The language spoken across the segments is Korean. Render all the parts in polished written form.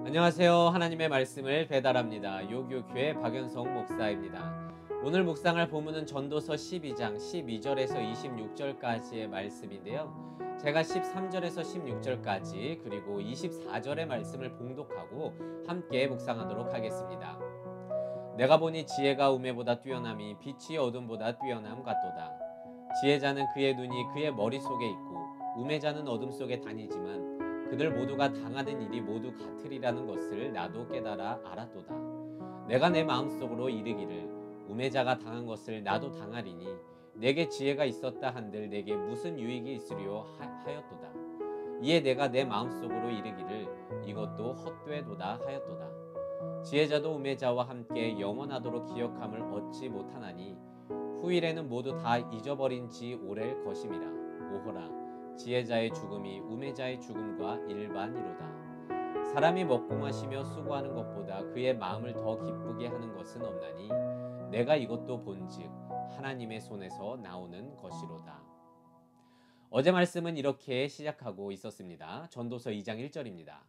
안녕하세요. 하나님의 말씀을 배달합니다. 요교교회 박연성 목사입니다. 오늘 묵상할 본문은 전도서 12장 12절에서 26절까지의 말씀인데요. 제가 13절에서 16절까지 그리고 24절의 말씀을 봉독하고 함께 묵상하도록 하겠습니다. 내가 보니 지혜가 우매보다 뛰어남이 빛이 어둠보다 뛰어남 같도다. 지혜자는 그의 눈이 그의 머릿속에 있고 우매자는 어둠 속에 다니지만 그들 모두가 당하는 일이 모두 같으리라는 것을 나도 깨달아 알았도다. 내가 내 마음속으로 이르기를 우매자가 당한 것을 나도 당하리니 내게 지혜가 있었다 한들 내게 무슨 유익이 있으리요 하였도다. 이에 내가 내 마음속으로 이르기를 이것도 헛되도다 하였도다. 지혜자도 우매자와 함께 영원하도록 기억함을 얻지 못하나니 후일에는 모두 다 잊어버린 지 오래일 것임이라. 오호라, 지혜자의 죽음이 우매자의 죽음과 일반이로다. 사람이 먹고 마시며 수고하는 것보다 그의 마음을 더 기쁘게 하는 것은 없나니 내가 이것도 본즉 하나님의 손에서 나오는 것이로다. 어제 말씀은 이렇게 시작하고 있었습니다. 전도서 2장 1절입니다.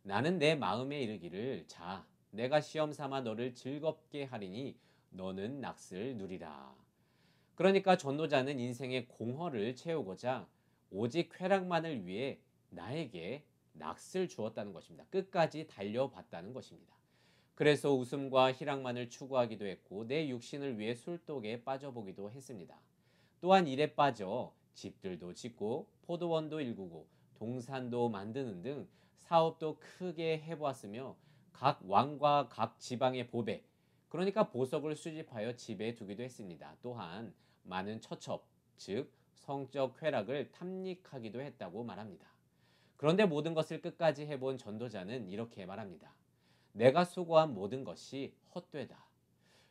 나는 내 마음에 이르기를 자, 내가 시험 삼아 너를 즐겁게 하리니 너는 낙을 누리라. 그러니까 전도자는 인생의 공허를 채우고자 오직 쾌락만을 위해 나에게 낙을 주었다는 것입니다. 끝까지 달려봤다는 것입니다. 그래서 웃음과 희락만을 추구하기도 했고 내 육신을 위해 술독에 빠져보기도 했습니다. 또한 일에 빠져 집들도 짓고 포도원도 일구고 동산도 만드는 등 사업도 크게 해보았으며 각 왕과 각 지방의 보배, 그러니까 보석을 수집하여 집에 두기도 했습니다. 또한 많은 처첩, 즉 성적 쾌락을 탐닉하기도 했다고 말합니다. 그런데 모든 것을 끝까지 해본 전도자는 이렇게 말합니다. 내가 수고한 모든 것이 헛되다.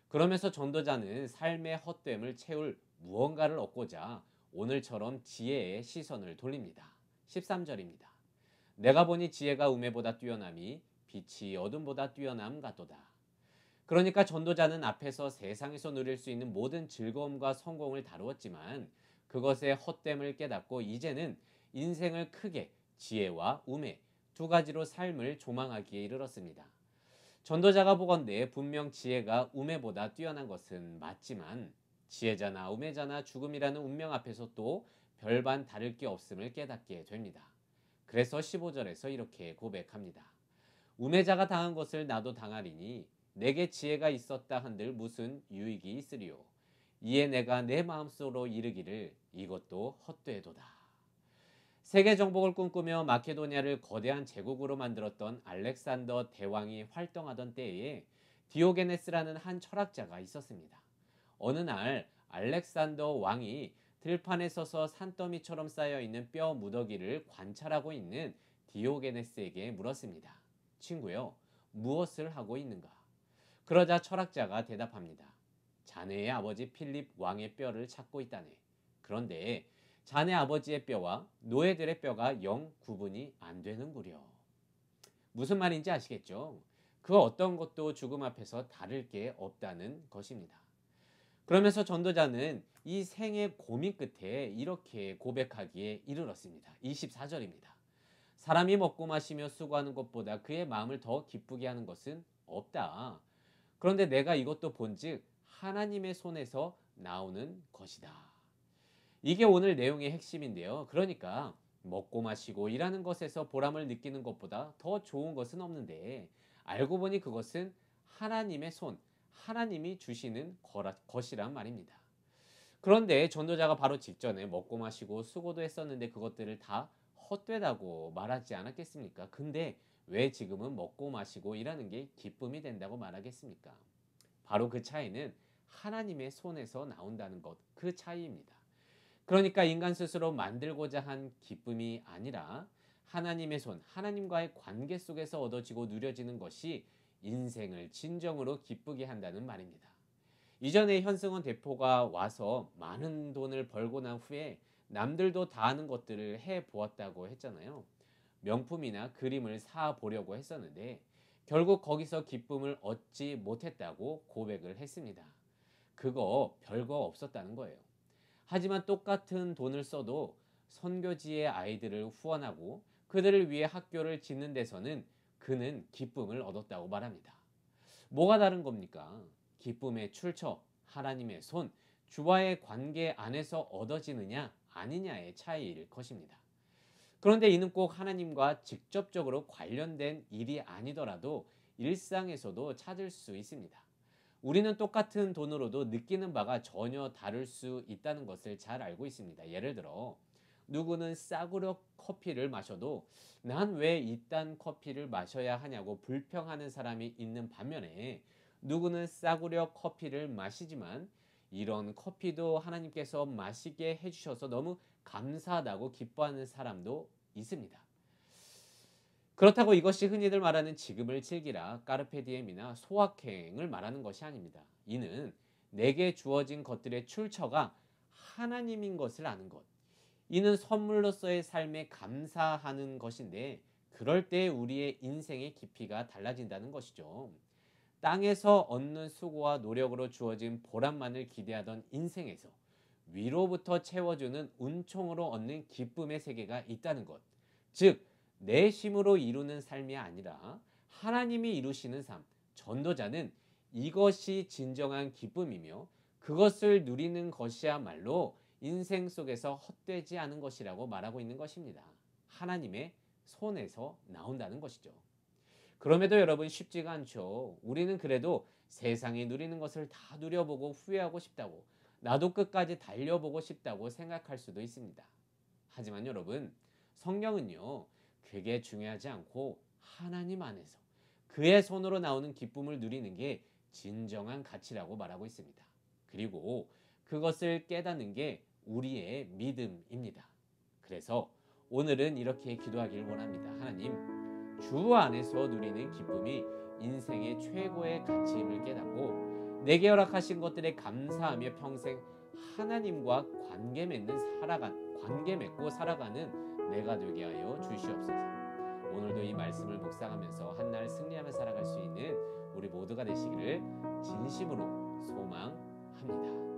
그러면서 전도자는 삶의 헛됨을 채울 무언가를 얻고자 오늘처럼 지혜의 시선을 돌립니다. 13절입니다. 내가 보니 지혜가 우매보다 뛰어남이 빛이 어둠보다 뛰어남 같도다. 그러니까 전도자는 앞에서 세상에서 누릴 수 있는 모든 즐거움과 성공을 다루었지만 그것의 헛됨을 깨닫고 이제는 인생을 크게 지혜와 우매 두 가지로 삶을 조망하기에 이르렀습니다. 전도자가 보건대 분명 지혜가 우매보다 뛰어난 것은 맞지만 지혜자나 우매자나 죽음이라는 운명 앞에서 또 별반 다를 게 없음을 깨닫게 됩니다. 그래서 15절에서 이렇게 고백합니다. 우매자가 당한 것을 나도 당하리니 내게 지혜가 있었다 한들 무슨 유익이 있으리요. 이에 내가 내 마음속으로 이르기를 이것도 헛되도다. 세계 정복을 꿈꾸며 마케도니아를 거대한 제국으로 만들었던 알렉산더 대왕이 활동하던 때에 디오게네스라는 한 철학자가 있었습니다. 어느 날 알렉산더 왕이 들판에 서서 산더미처럼 쌓여있는 뼈 무더기를 관찰하고 있는 디오게네스에게 물었습니다. 친구요, 무엇을 하고 있는가? 그러자 철학자가 대답합니다. 자네의 아버지 필립 왕의 뼈를 찾고 있다네. 그런데 자네 아버지의 뼈와 노예들의 뼈가 영 구분이 안 되는구려. 무슨 말인지 아시겠죠? 그 어떤 것도 죽음 앞에서 다를 게 없다는 것입니다. 그러면서 전도자는 이 생의 고민 끝에 이렇게 고백하기에 이르렀습니다. 24절입니다. 사람이 먹고 마시며 수고하는 것보다 그의 마음을 더 기쁘게 하는 것은 없다. 그런데 내가 이것도 본즉 하나님의 손에서 나오는 것이다. 이게 오늘 내용의 핵심인데요. 그러니까 먹고 마시고 일하는 것에서 보람을 느끼는 것보다 더 좋은 것은 없는데 알고 보니 그것은 하나님의 손, 하나님이 주시는 것이란 말입니다. 그런데 전도자가 바로 직전에 먹고 마시고 수고도 했었는데 그것들을 다 헛되다고 말하지 않았겠습니까? 근데 왜 지금은 먹고 마시고 일하는 게 기쁨이 된다고 말하겠습니까? 바로 그 차이는 하나님의 손에서 나온다는 것, 그 차이입니다. 그러니까 인간 스스로 만들고자 한 기쁨이 아니라 하나님의 손, 하나님과의 관계 속에서 얻어지고 누려지는 것이 인생을 진정으로 기쁘게 한다는 말입니다. 이전에 현승원 대표가 와서 많은 돈을 벌고 난 후에 남들도 다 하는 것들을 해보았다고 했잖아요. 명품이나 그림을 사보려고 했었는데 결국 거기서 기쁨을 얻지 못했다고 고백을 했습니다. 그거 별거 없었다는 거예요. 하지만 똑같은 돈을 써도 선교지의 아이들을 후원하고 그들을 위해 학교를 짓는 데서는 그는 기쁨을 얻었다고 말합니다. 뭐가 다른 겁니까? 기쁨의 출처, 하나님의 손, 주와의 관계 안에서 얻어지느냐 아니냐의 차이일 것입니다. 그런데 이는 꼭 하나님과 직접적으로 관련된 일이 아니더라도 일상에서도 찾을 수 있습니다. 우리는 똑같은 돈으로도 느끼는 바가 전혀 다를 수 있다는 것을 잘 알고 있습니다. 예를 들어 누구는 싸구려 커피를 마셔도 난 왜 이딴 커피를 마셔야 하냐고 불평하는 사람이 있는 반면에 누구는 싸구려 커피를 마시지만 이런 커피도 하나님께서 마시게 해주셔서 너무 감사하다고 기뻐하는 사람도 있습니다. 그렇다고 이것이 흔히들 말하는 지금을 즐기라, 까르페디엠이나 소확행을 말하는 것이 아닙니다. 이는 내게 주어진 것들의 출처가 하나님인 것을 아는 것. 이는 선물로서의 삶에 감사하는 것인데 그럴 때 우리의 인생의 깊이가 달라진다는 것이죠. 땅에서 얻는 수고와 노력으로 주어진 보람만을 기대하던 인생에서 위로부터 채워주는 은총으로 얻는 기쁨의 세계가 있다는 것. 즉, 내 힘으로 이루는 삶이 아니라 하나님이 이루시는 삶, 전도자는 이것이 진정한 기쁨이며 그것을 누리는 것이야말로 인생 속에서 헛되지 않은 것이라고 말하고 있는 것입니다. 하나님의 손에서 나온다는 것이죠. 그럼에도 여러분 쉽지가 않죠. 우리는 그래도 세상이 누리는 것을 다 누려보고 후회하고 싶다고, 나도 끝까지 달려보고 싶다고 생각할 수도 있습니다. 하지만 여러분, 성경은요, 그게 중요하지 않고 하나님 안에서 그의 손으로 나오는 기쁨을 누리는 게 진정한 가치라고 말하고 있습니다. 그리고 그것을 깨닫는 게 우리의 믿음입니다. 그래서 오늘은 이렇게 기도하기를 원합니다. 하나님, 주 안에서 누리는 기쁨이 인생의 최고의 가치임을 깨닫고 내게 허락하신 것들에 감사하며 평생 하나님과 관계 맺고 살아가는 내가 되게 하여 주시옵소서. 오늘도 이 말씀을 묵상하면서 한날 승리하며 살아갈 수 있는 우리 모두가 되시기를 진심으로 소망합니다.